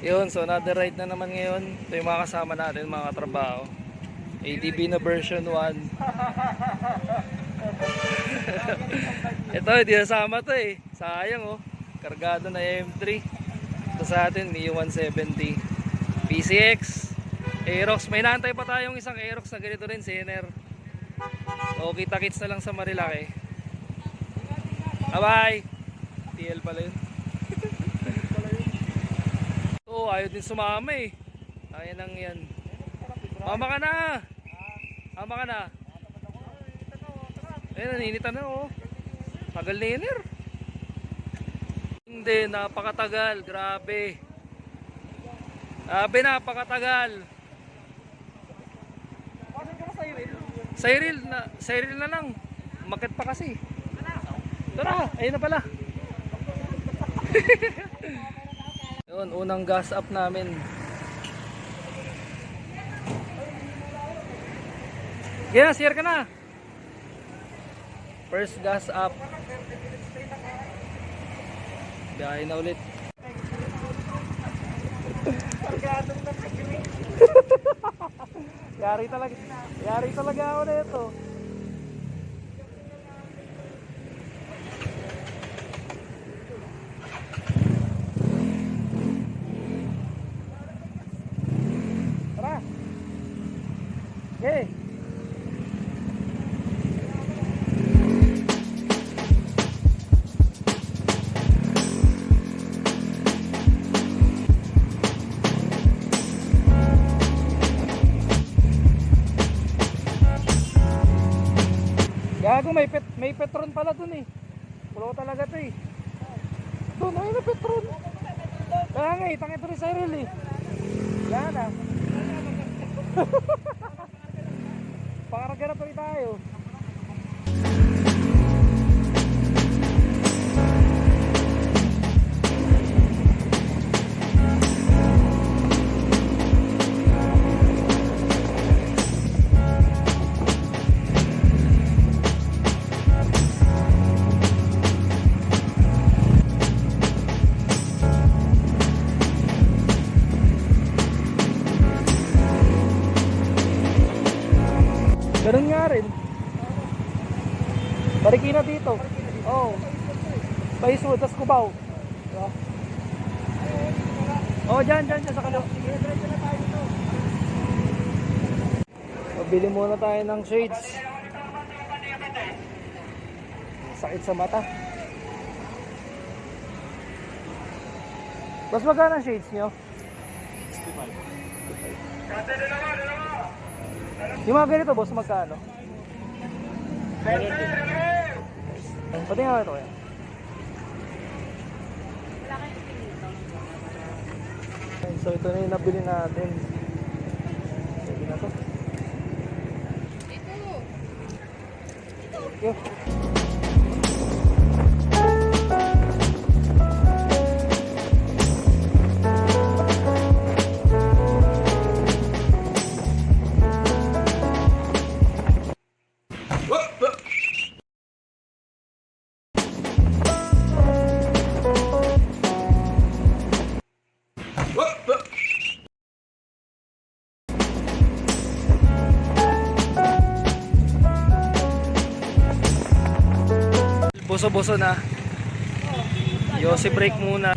Yun, so another ride na naman ngayon. Ito yung mga kasama natin, mga katrabaho. ATV na version 1. Ito, hindi nasama to eh. Sayang oh. Kargado na M3. Ito sa atin, Mio 170. PCX. Aerox. May naantay pa tayong isang Aerox na ganito rin, Zener. So, kita-kits na lang sa Marilaki. Bye-bye! TL pala yun. So, ayaw din sumama eh. Kaya nang yan. Mama ka na! Mama ka na! Ayun, naninitan na oh. Tagal na yun. Hindi, napakatagal. Grabe. Grabe, napakatagal. Cyril na lang. Umakyat pa kasi. Tara, ayun na pala. Yun, unang gas up namin. Yeah, share ka na. First gas up. Biyahe na ulit. Yari talaga ako na ito. Tara. Okay. Gago, may Petron pala dun eh. Pulo talaga to eh. Dun, ayun na Petron. Kaya nga eh, tangin to rin Cyril eh. Yan ah. Pakaragana pa rin tayo. Ganun nga rin. Marikina dito. Oo. Paiswood, tas Cubao. Diba? Oo, dyan sa kalaw. Pabili muna tayo ng shades. Sakit sa mata. Mas magkano ang shades nyo? 65. Yung mga ganito boss, magkano? Pati nga ito kaya. So ito na yung nabili natin. Pwede na to. Ito. Boso-boso na. Yosi break muna.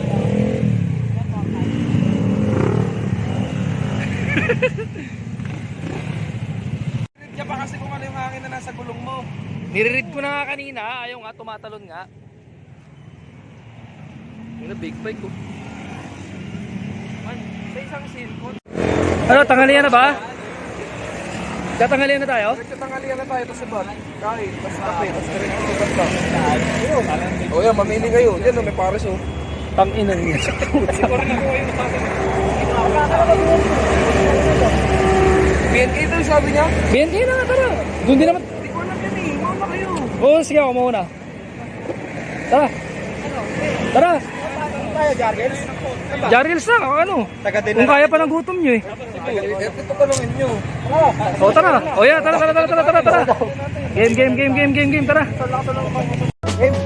Niya pa kasi kung ano yung hangin na nasa gulong mo. Nire-read ko na nga kanina, ayaw nga, tumatalon nga. Yun na, big bike ko. Sa isang silkon. Ano, tanghalian na ba? Tatanghalian na tayo? Nagtatangalian na tayo ito sa bar. Kain, basta kape, basta rin ito basta. O yan, mamili kayo. Yan o, may pares o. Tang-inan niya. BNK ito yung sabi niya? BNK na nga, tara. Doon din naman. Hindi ko alam yan eh, mauna kayo. Oo, sige ako mauna. Tara. Tara. Tayo, Jargels? Jarils na, ano? Kung kaya pa ng gutom nyo eh. Ito tanongin nyo. O tara. O yan, tara. Game, tara. Game.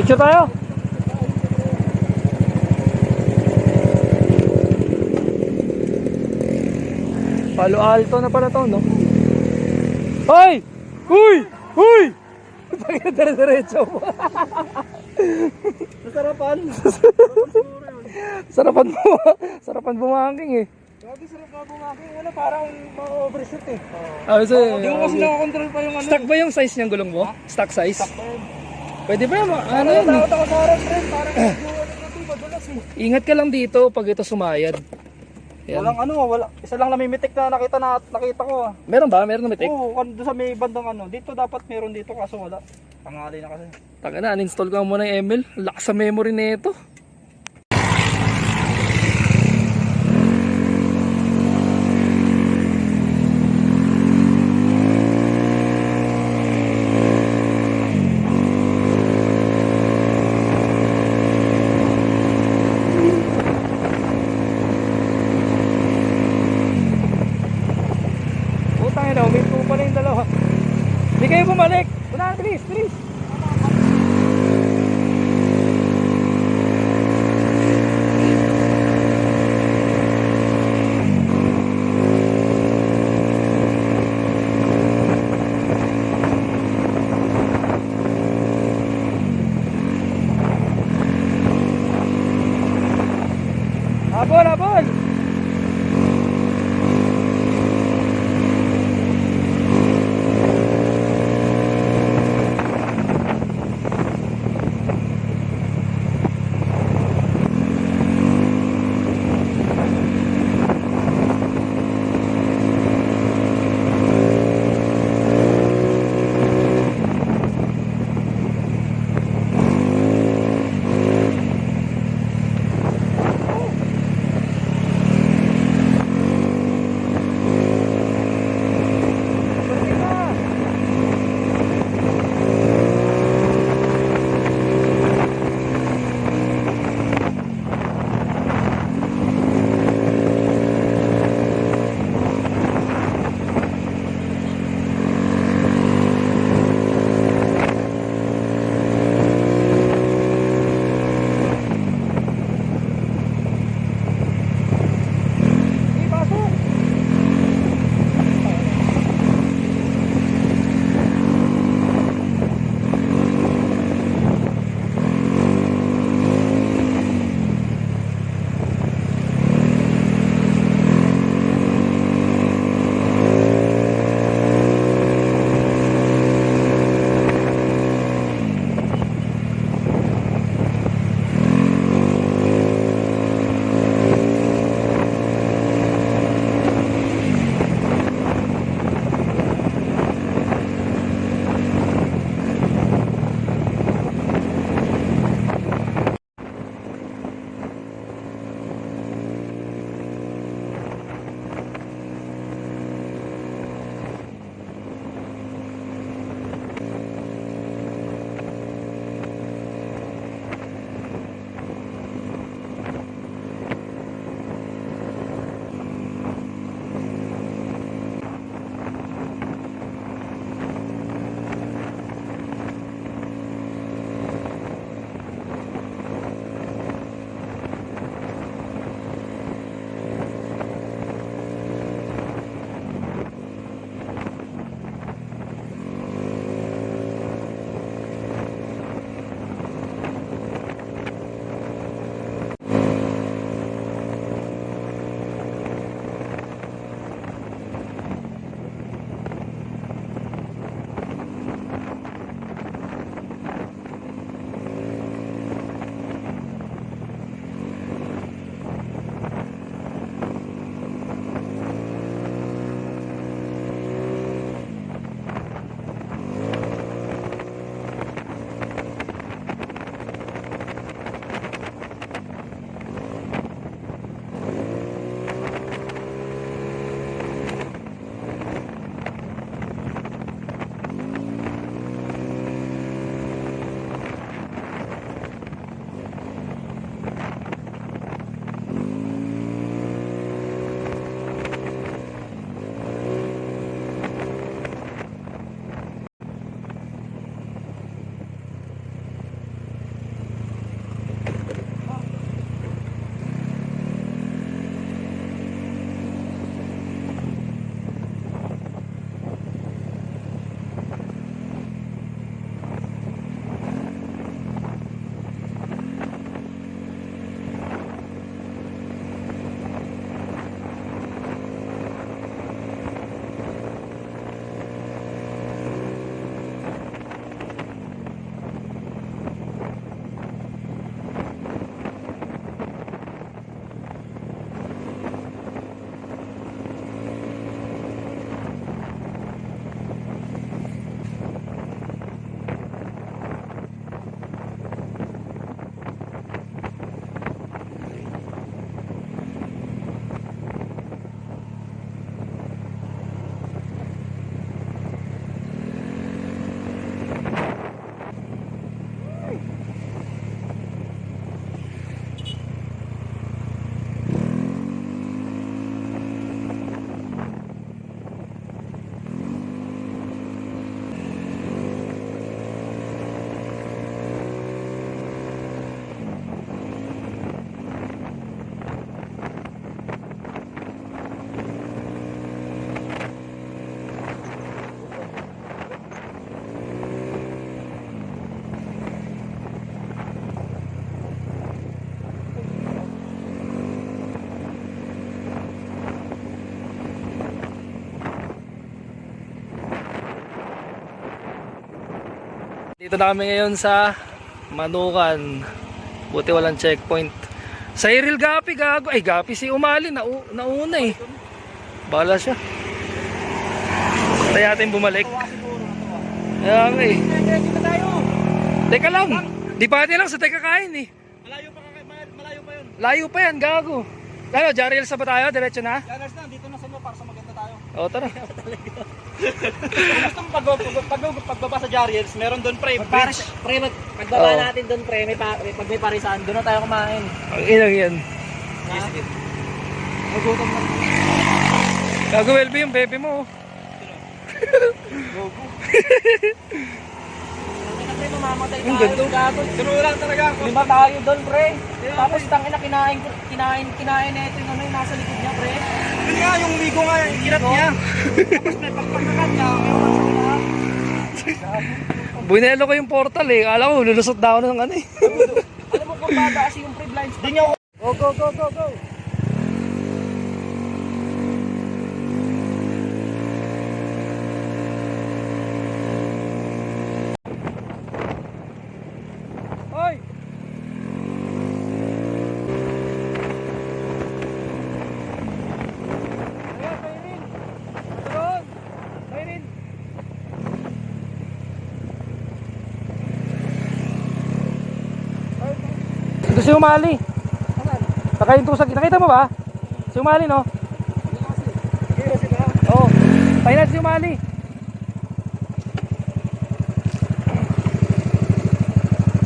Picture tayo. Palo Alto na pala to, no? Hoy! Uy! Uy! Dire-diretso mo. Nasarapan. Sarapan bumangking eh. Grabe, sarap na bumaking. Wala, parang ma-overshoot eh. Ah, so, Hindi ko kasi nakakontrol pa yung ano. stock ba yung size niyang gulong mo? Stock size? Pwede ba yan? Ano Ano yan? takot ako sa harap, friend. Parang medyo ano na ito, madulas eh. Ingat ka lang dito pag ito sumayad. Yan. Walang ano, wala. Isa lang namimitik na nakita ko ah. Meron ba? Meron na mitik? Oo, doon sa may bandang ano. Dito dapat meron dito kaso wala. Pangali na kasi. Taka na, uninstall ko muna yung ML. Lakas sa memory nito. Putang ina, uminto pa rin yung dalawa. Hindi kayo bumalik. Una, bilis, bilis. Habol, habol. Dito na kami ngayon sa Manukan. Buti walang checkpoint. Sa Iril Gapi, gago. Ay, Gapi si Umali. Nauna eh. Bala siya. Tayo natin bumalik. Kaya nga eh. Teka lang. Di pa lang sa teka kain eh. Malayo pa yun. Layo pa yan, gago. Ano, Jariel sa ba tayo? Diretso na? Janers na, dito na sa inyo para sa maganda tayo. O, tara. Kung gusto mong pagbaba sa Jariels, meron doon pre. Paris, pre, pagbaba Oo. natin doon, pre, pag may parisan, doon na tayo kumain. Ang inang yan. Nagutom na. Gago, Welby, yung bebe mo. Ang ina, pre, mamamatay Ang tayo. ganda. Gago. Sino lang talaga ako. 5 tayo doon, pre. Tapos tangina, kinain na ito yung ano yung nasa likod niya, pre. Yun nga, yung ligo nga, yung hirap niya. Tapos may pagpagkakat niya, may pagpagkakat niya. Bunelo ko yung portal eh. Alam ko, lulusot daw ng ano eh. Alam mo kung bada kasi yung pre-blinds. Di niya Go, go, go, go, go. Hoy! Ayan, Mayrin! Doon! Mayrin! Ito si Umali. Nakaintusag. Nakita mo ba? Si Umali, no? Oo. Tayo natin si Umali.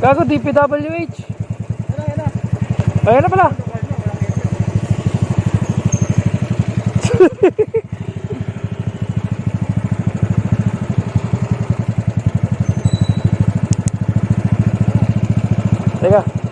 Gago, DPWH. Ayan na pala. Teka.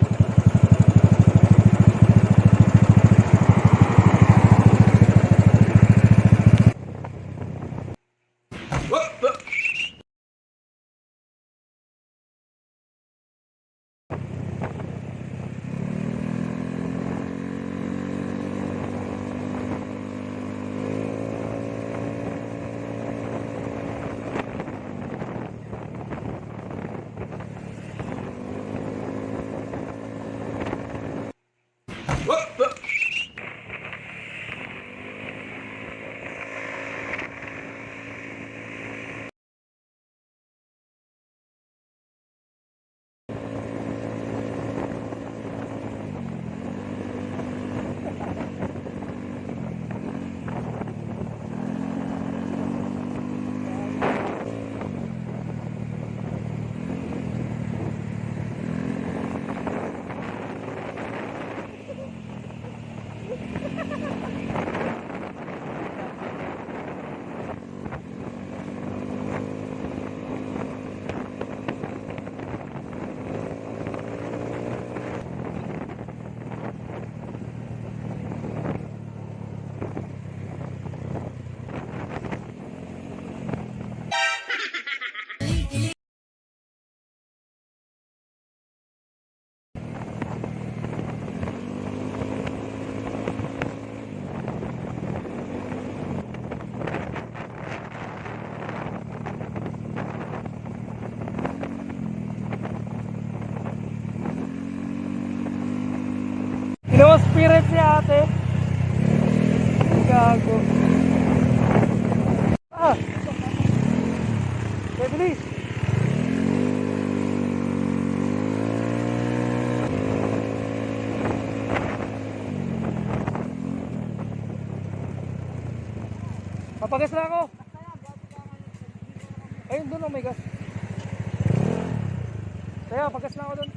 No spirit ni ate. Gago. Ah. Okay, bilis. Papagas na ako. Ayun doon ang may gas. Kaya pagas na ako doon.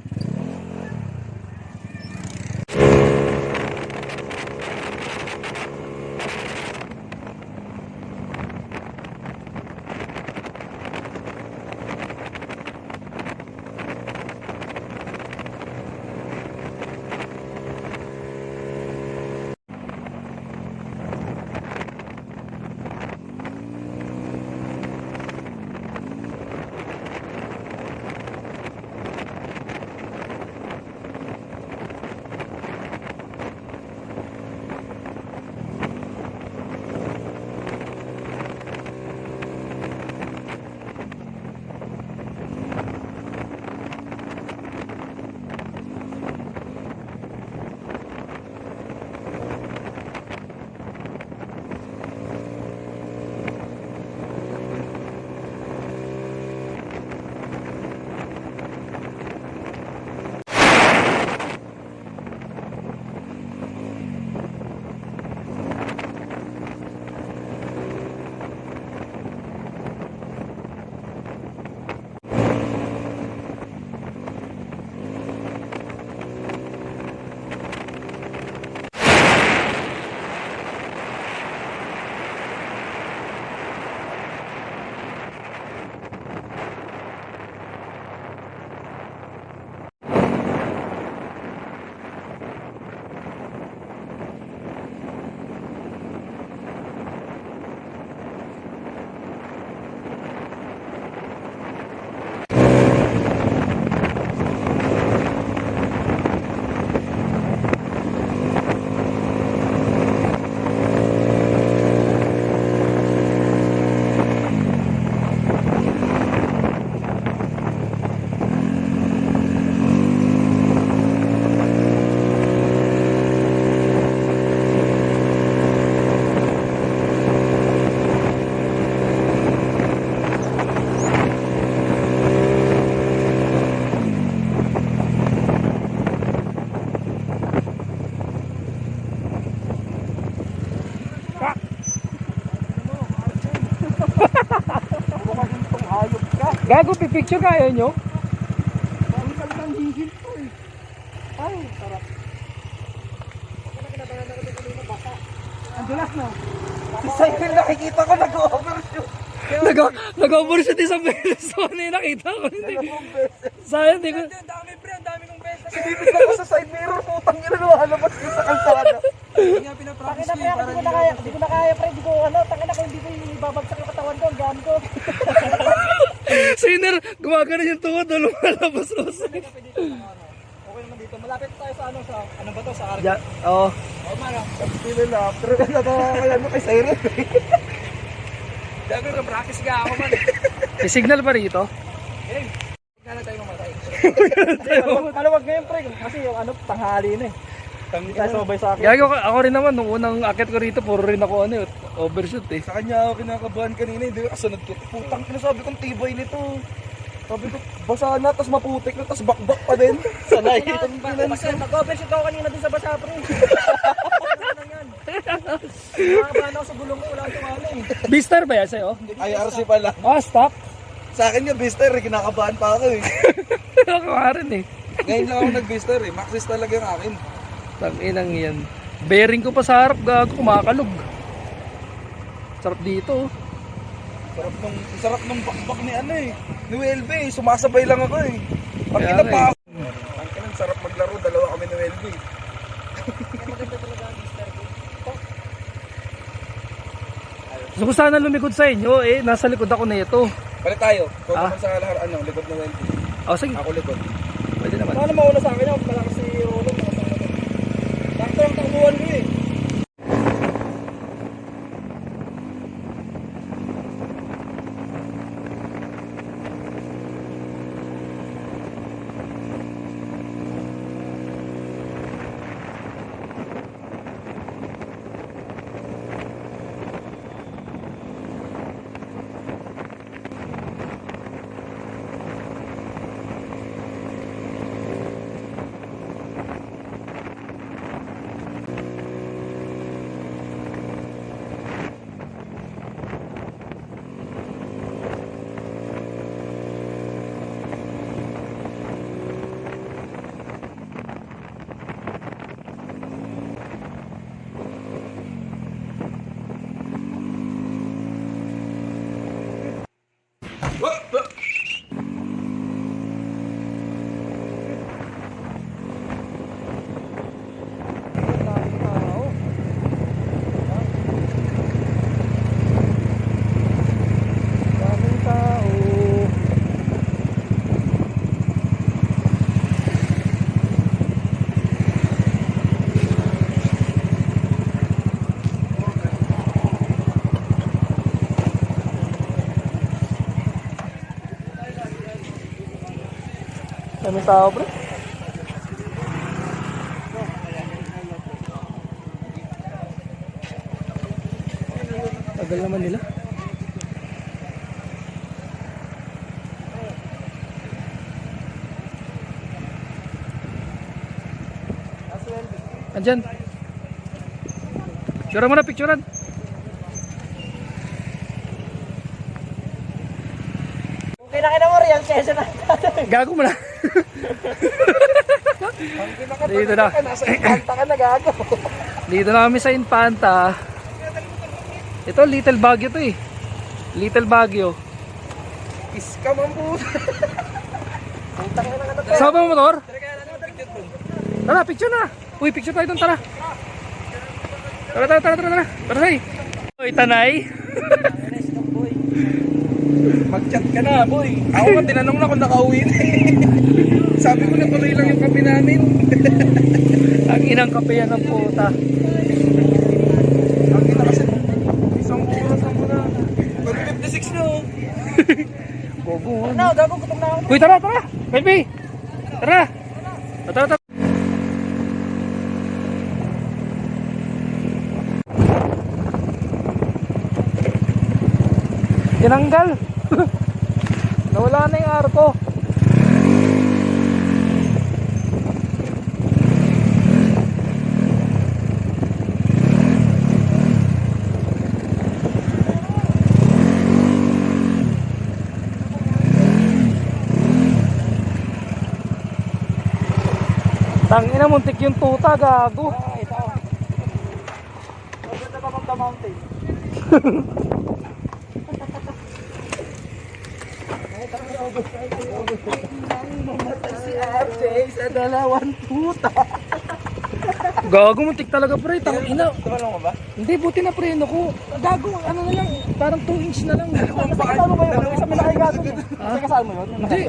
Gago, pipicture ka, ayaw nyo? Ang kalitang hihil ko eh. Ay, sarap. Ang dulas no? Si Cycle nakikita ko nag-overshoot. Nag-overshoot isang beses. Ano yung nakita ko? Dalawang beses. Sayang, di ko... Ang dami pre, ang dami kong beses. Tinitignan ko sa side mirror, putang ina lumalabas ko sa kalsada. Hindi nga pinapractice ko yun. Hindi ko na kaya pre, hindi ko ano, tangin ako, hindi ko ibabagsak yung katawan ko, ang gaan ko. Sinner, gumagana yung tuhod, lumalabas ko. Okay naman dito, malapit tayo sa ano, sa ano ba to, sa Argo. Oo. Oh, mano. Sila na, pero natawa ka lang kay Siren. Dago na practice ka ako man. May signal ba rito? Eh, na tayo mamatay. Maluwag ngayon pre, kasi yung ano, tanghali na eh. Hindi tayo sabay sa akin. Gago, ako rin naman, nung unang akit ko rito, puro rin ako ano, overshoot eh. Sa kanya ako kinakabahan kanina, hindi ko kasunod ko. Putang ina, sabi kong tibay nito. Sabi ko, basa na, tas maputik na, tas bakbak pa din. Sanay. Basta nag-overshoot ako kanina din sa basa pre. Ano yan? Nakakabahan ako sa gulong ko, wala akong ano eh. Beastar ba yan sa'yo? IRC pala. Ah, stock? Sa akin yung Bister, kinakabahan pa ako eh. Ako nga rin eh. Ngayon lang ako nag-Bister eh. Maxis talaga yung akin. Tanginang yan. Bearing ko pa sa harap, gago, kumakalog. Sarap dito. Sarap nung bakbak ni ano eh. Ni WLB eh. Sumasabay lang ako eh. Pag Kaya ina nga pa eh. ako. Ang ina, sarap maglaro. Dalawa kami ni WLB. Maganda talaga ang Mr. Ko. Gusto ko sana lumikod sa inyo eh. Nasa likod ako na ito. Balik tayo. Kung Ah? naman sa lahar, ano, likod ng WLB. Oh, sige. Ako likod. Pwede naman. Ano mauna sa akin yung malakas si Rolo. Sakto ang takbuhan ko eh. Kami tao, bro. Tagal naman nila. Andyan. Picturean mo na, picturean. Kung kinakita mo real session na. Gago mo na. Dito na. Nasa Infanta ka na gago. Dito na kami sa Infanta. Ito, Little Baguio to eh. Little Baguio. Iskam ang puta. Saan ba ang motor? Tara, picture na. Uy, picture tayo doon, tara. Tara. Tara, say. Uy, Tanay. Mag-chat ka na, boy. Ako nga, tinanong na kung nakauwi na. Sabi ko na tuloy lang yung kape namin. Ang inang kape yan ng puta. Ang ina kasi, isang oras lang muna. 56 na oh. Bobo. Ano, gago gutom na ako. Uy, tara. Baby. Tara. Tara. Tinanggal. Nawala na yung arko. Tangina, muntik yung tuta, gago. Ito. Over the top of the mountain. Si RJ sa dalawang puta. Gago, muntik talaga pre, tangina. Tumalong ka ba? Hindi, buti na preno ko. Gago, ano na lang, parang 2 inch na lang. Kasama ba yun? Sa pinakaigato mo. Kasi kasama mo yun? Hindi.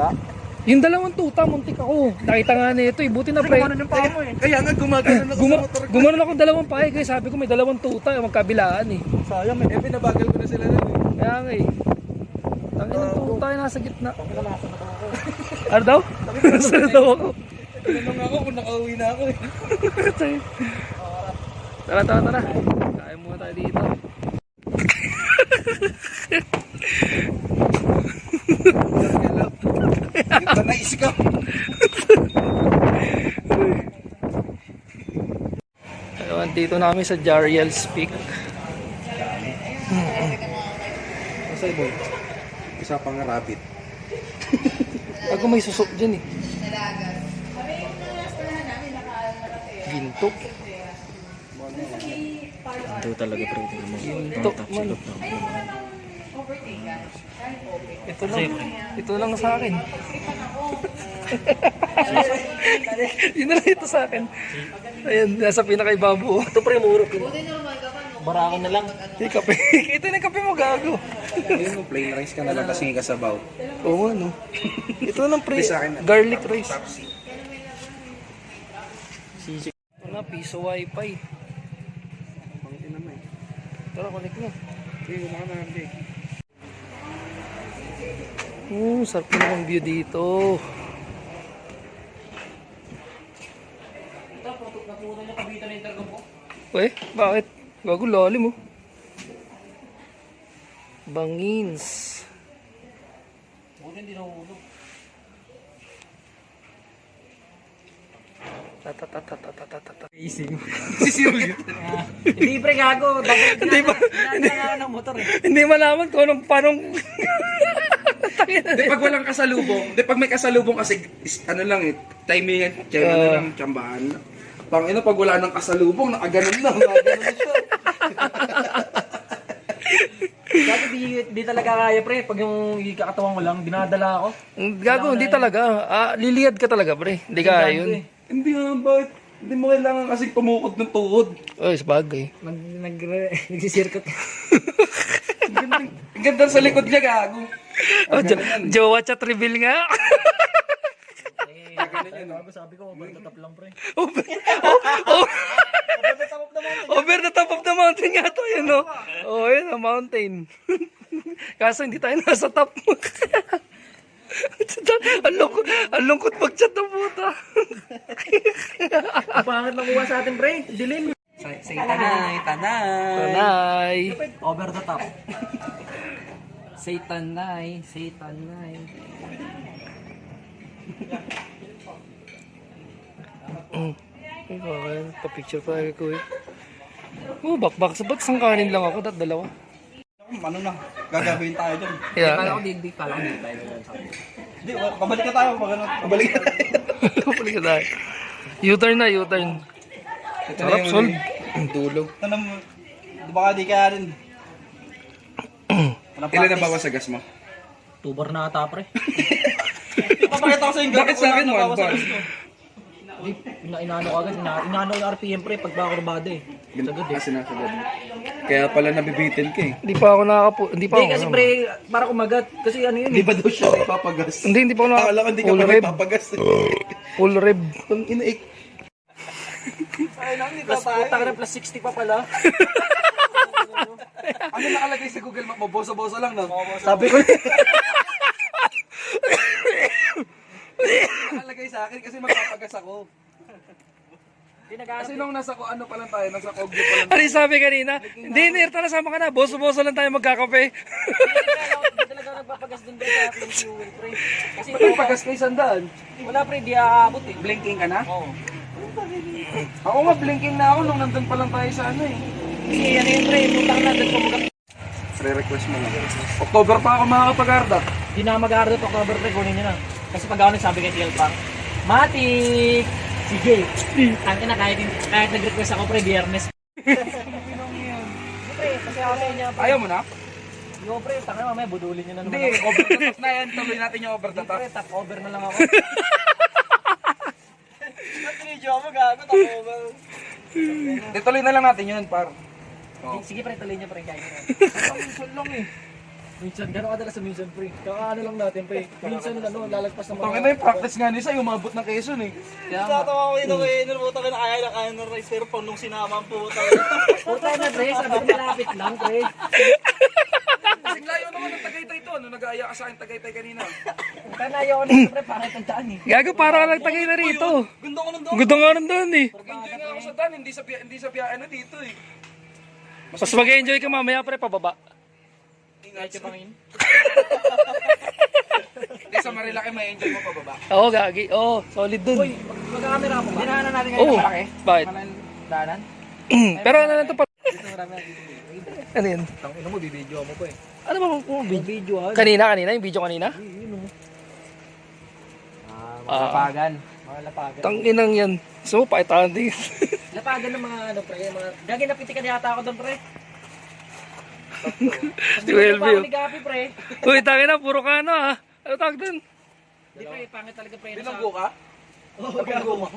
Yung dalawang tuta, muntik ako. Nakita nga nito eh, buti na pre. Yung paa mo eh. Kaya nga gumagano ako sa motor ko. Gumanon ako dalawang pahay, kaya sabi ko may dalawang tuta, magkabilaan eh. Sayang eh, pinabagal ko na sila nun eh. Kaya nga eh. Tangin ng tuta yung nasa gitna. Ano daw? Nasa na daw ako. Tinanong ako kung nakauwi na ako eh. Tara, tara, tara. Kain muna tayo dito. Ito na isikaw. Ayun, dito namin sa Jariel's Peak. Masay boy. Isa pang rabbit. Ako may susok dyan eh. Ginto. Ito talaga pre. Ginto man. Ito lang sa akin. Yun na lang ito sa akin. Ayan, nasa pinakaibabo. Ito pre, murok yun. Barako na lang. Hey, kape. Ito na yung kape mo, gago. Ayun mo, plain rice ka na lang kasi kasabaw. Oo, ano. Ito lang pre, Sa akin na. garlic rice. Ito na, piso wifi. Pangin naman eh. Tara, connect na. Hindi, kumaka na hindi. Sarap na ang view dito. Uy, bakit? Gago, lalim mo. Bangins. Tatatatatatatatata. Hindi pre, gago. Hindi ba? Dinadala ng motor eh. Hindi malaman kung anong panong... Hindi, pag walang kasalubong, hindi, pag may kasalubong kasi, ano lang eh, timing at ano lang, tsambahan. Pangina, pag wala nang kasalubong, nakaganon lang, nakaganon na siya. Gago, di talaga kaya pre. Pag yung ikakatawang mo lang, dinadala ako. Gago, hindi talaga. Liliyad ka talaga, pre. Hindi ka yun. Hindi nga, bakit? Hindi mo kailangan kasi tumukod ng tuhod. Oy, sabagay. Nagsisirkot. Ang ganda sa likod niya, gago. Oh, jowa chat reveal nga. Gago, sabi ko, over the top lang pre. Over the top of the mountain nga to, yun o. Oh, yun ang mountain. Kaso hindi tayo nasa top. Ang lungkot mag-chat ng puta. Ang pangit na kuha sa atin pre. Dilim. Say tanay, tanay. Tanay. Over the top. Say tanay, say tanay. Ay, bakit? Pa-picture pa ko eh. Oh, bakbak. Ba't sangkanin lang ako? Dalawa. Ano na, gagawin tayo dyan. Yeah. Kala ko di tayo na sabi. Hindi, pabalik na tayo, pag ano, pabalik na tayo. Kapalik ka tayo. U-turn na, U-turn. Sarap, sol. Tulog. Tanong mo, baka di kaya rin. Ilan na bawas sa gas mo? 2 bar na ata pre. Papakita ko sa inyo. Bakit sa akin 1 bar? Inaano ko agad. Inaano yung RPM pre pag bakurbado eh. Sagad eh. Sinasagad. Kaya pala nabibitin ka eh. Hindi pa ako hindi pa Hindi ako. kasi pre, para kumagat. Kasi ano yun Di eh. ba daw siya may papagas? Hindi pa ako Akala ko hindi ka full pa may rev. papagas. Full rev. Ang inaik. Plus puta ka na plus 60 pa pala. Ano nakalagay sa Google Map mo? Boso-boso lang, no? Sabi ko Nakalagay sa akin kasi magpapagas ako. Kasi nung nasa ano pa lang tayo, nasa Kogyo pa lang. Ano yung sabi kanina? Hindi, tara sama ka na. Boso-boso lang tayo magkakape. Hindi talaga nagpapagas dun pre sa clean fuel pre. Kasi Magpapagas kayo sandaan. wala pre, di aabot eh. Blinking ka na? Oo. Ako nga, blinking na ako nung nandun pa lang tayo sa ano eh. Kasi ano yun pre, putang na dun pumugat. Re-request mo lang. October pa ako makakapag-ardat. Di na mag-aarot October pre, kunin nyo na. Kasi pag ako nagsabi kay TL Pang, Matik! Sige. Tangin na kahit nag-request ako pre, biyernes. Pre, kasi ako sa inyo. Ayaw mo na? Yo pre, tangin na mamaya budulin nyo na naman. Hindi, over the top na yan. Tuloy natin yung over the top. Pre, top over na lang ako. Video mo gago, top over. Di, tuloy na lang natin yun, par. Sige pre, tuloy niya pre, kaya nyo. Minsan lang eh. Minsan, gano'n kadala sa minsan pre. Kakaano lang natin pre. Minsan lalagpas ng mga... Tangin na yung practice nga nisa, yung umabot ng Quezon eh. Tatawa ko dito kay Enor, puta ka na kaya ng rice pero pang nung sinama ang puta. Puta na pre, sabi ko malapit lang pre. Kasi layo naman ng Tagaytay to, ano nag-aaya ka sa akin Tagaytay kanina. Puta na ayaw ko na pre, pangit ang daan eh. Gago, para ka nagtagay na rito. Gundo ko nung Ang ganda nga nandun eh. Enjoy nga ako sa Dan, hindi sa biyaan na dito eh. Mas mag-enjoy ka mamaya pre, pababa. Kahit yung pangin. Hindi sa Marilaki may enjoy mo pa baba. Oo, gagi. Oo, solid dun. Uy, magkakamera mo ba? Dinahanan natin ngayon Oo, ng malaki. bakit? Malang daanan. Pero ano na to pa? Dito marami na dito. Ano yun? Tangin mo, bibidyo mo pa eh. Ano ba kung video? Video ha? Kanina? Yung video kanina? Yun o. Mga Ah. lapagan. Mga lapagan. Tanginang yan. So, pakitaan din. Lapagan ng mga ano pre, mga... Gagi napitikan yata ako doon pre. Si Welby. Ni Gapi pre. Uy, tangina, puro ka ano ah. Ano tawag dun? Di pre, pangit talaga pre. Bilanggo ka? Oo, gago mo.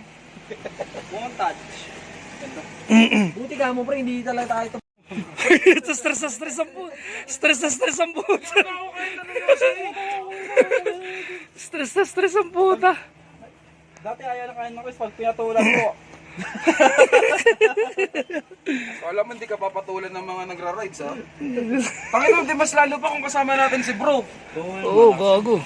One touch. Buti ka mo pre, hindi talaga tayo ito. Stress ang puta. Stress ang puta. Stress ang puta. Dati ayaw na kain ng rice pag pinatulan ko. Alam mo, hindi ka papatulan ng mga nagra-rides ha. Panginoon, di mas lalo pa kung kasama natin si bro. Oo, gago.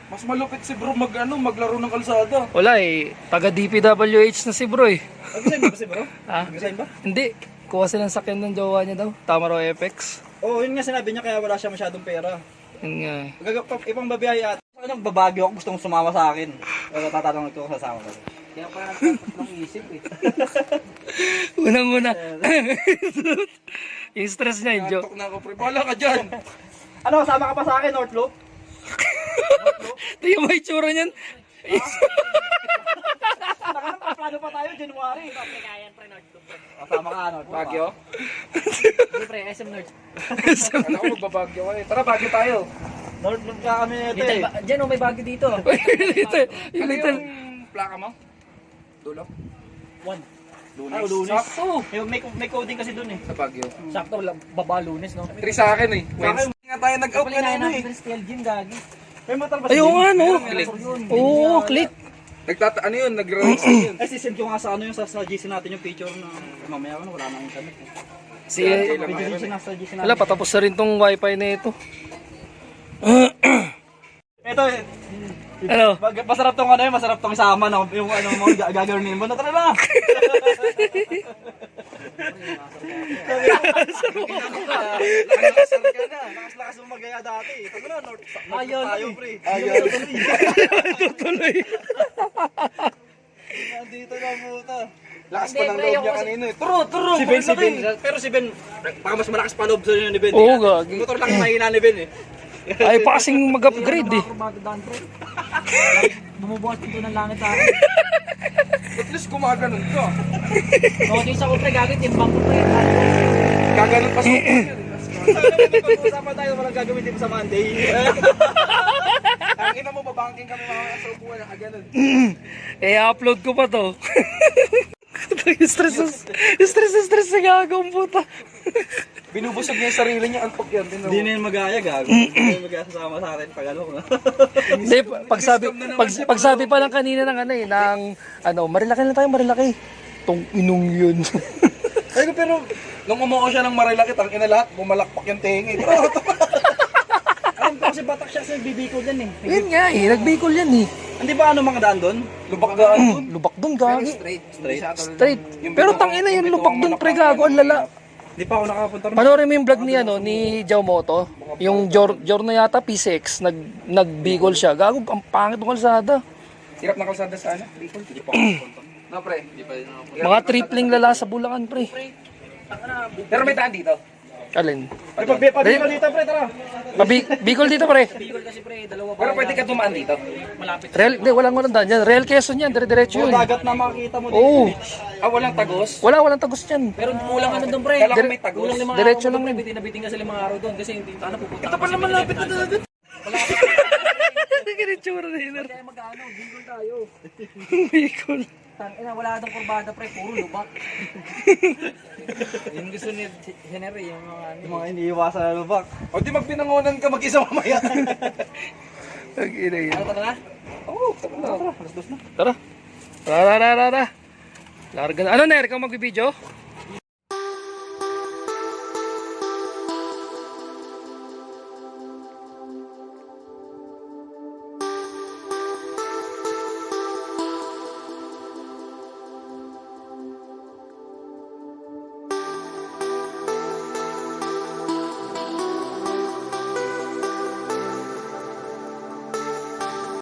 Mas malupit si bro maglaro ng kalsada. Wala eh. Taga DPWH na si bro eh. Nag-design ba si bro? Ha? Nag-design ba? Hindi. Kuha silang sakyan ng jowa niya daw. Tama raw FX. Oo, yun nga sinabi niya kaya wala siya masyadong pera. Yun nga eh. Ibang babiyahe at anong babagyo ako gustong sumama sa akin. Pero tatanong ito ko sasama ko. Kaya pa ng isip eh. Unang-una. Yung stress niya, yung joke. Antok na ako, pre. Bala ka dyan. Ano, sama ka pa sa akin, North Loop? Tingnan mo yung tsura niyan. Plano pa tayo, January. Kaya pre, North Loop. Kasama ka, North Loop. Bagyo? Hindi pre, SM North. Alam ko magbabagyo ka eh. Tara, bagyo tayo. North Loop ka kami nito Little eh. Diyan oh, may bagyo dito. Yung Ano little. yung plaka mo? Dulo? One. Ah, Lunes. Sakto. May coding kasi dun eh. Sa Bagyo. Sakto, baba Lunes no? 3 sa akin eh. Wednesday nga tayo nag-out Kapalinayan kanina eh. natin sa Steel Gym, gagi. May motor ba Ayaw nga no. Click. Oo, click. Ano yun? Nag-race na yun. Ay, sisend ko nga sa ano yung sa GC natin yung picture na mamaya ko wala nang internet. Si, Video din sa GC natin. wala, patapos na rin tong wifi na ito. Ito, Ano? masarap tong ano yun, masarap tong isama no? Yung ano mo, gagawin mo na talaga. Lakas mo magaya dati. Ito na, North Ayaw tayo, na pre. Ayaw. Tutuloy. Nandito na puta. Lakas pa ng loob niya kanina eh. Turo! Si Ben. Pero si Ben, baka mas malakas pa loob sa inyo ni Ben. Oo, gagi. Motor lang yung mahina ni Ben eh. Ay, pa kasing mag-upgrade eh. Bago daan pre. Bumubukas dito ng langit sa akin. At least gumaganon ka. Notice ako pre, gagi, timbang ko pre. Gaganon pa sa Pag-uusapan tayo, walang gagawin dito sa Monday. Ang ina mo, babangking kami mga sa upuan na kaganon. upload ko pa to. Yung stress na gagawin puta. Binubusog niya yung sarili niya, antok yan. Hindi na yung mag-aaya, gago. Hindi na yung mag-aaya sasama sa akin pag ano. Hindi, pagsabi pa lang kanina ng ano eh, ng ano, marilaki na tayo, marilaki. Tong inong yun. Ay, pero nung umuo siya ng marilaki, ang ina lahat, bumalakpak yung tenga. Alam ko kasi batak siya sa bibiko dyan eh. Yun nga eh, nagbikol yan eh. Hindi ba ano mga daan doon? Lubak gaan dun. Lubak dun, gagi. Straight. Pero tangina yung lubak dun, pre, gago, ang lala. Hindi pa ako nakapunta rin. Panoorin mo yung vlog ni ano ni Jao Moto, yung Jor na yata P6 nagbigol siya. Gago, ang pangit ng kalsada. Hirap na kalsada sa ano? Hindi pa ako nakapunta. No, pre. Hindi pa din ako. Mga tripling lala sa Bulacan, pre. Pero may daan dito. Alin? Pag-video dito pre, tara. Bicol dito pre. Bicol kasi pre, dalawa Pero pwede ka dumaan dito. malapit. Real, di, walang daan yan. Real Quezon yan, dire-diretso Puro yun. dagat na makikita mo dito. Oo. Ah, walang tagos? Walang tagos yan. Pero kulang ano doon pre. Kala ko may tagos. Kulang 5 Diretso araw lang pre, yun. bitin ka sa 5 araw doon kasi hindi sana pupunta. Ito pa naman lapit na dagat. Kinitsura na yun. Kaya mag-ano, Bicol tayo. Bicol. Tangina, wala daw kurbada pre, puro lubak. Yung gusto ni Henry, yung mga ano. Yung mga iniiwasan na lubak. O di magbinangonan ka mag-isa mamaya. Ang ina yun. Ano tara na? Oo, tara na. Tara. Tara. Larga na. Ano na, ikaw magbibideo?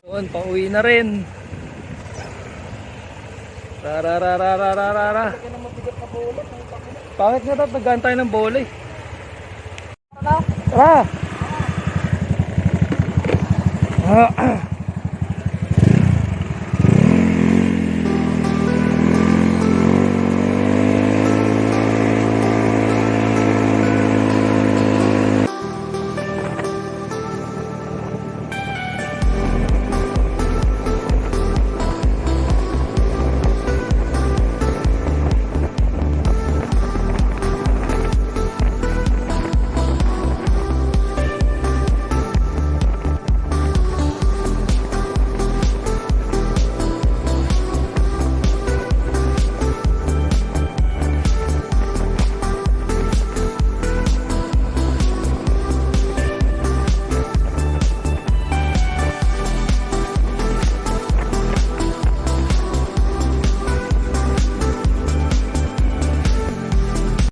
Yun, pauwi na rin. Rarararararara. Pangit nga daw, naggaan tayo ng bola eh. Tara!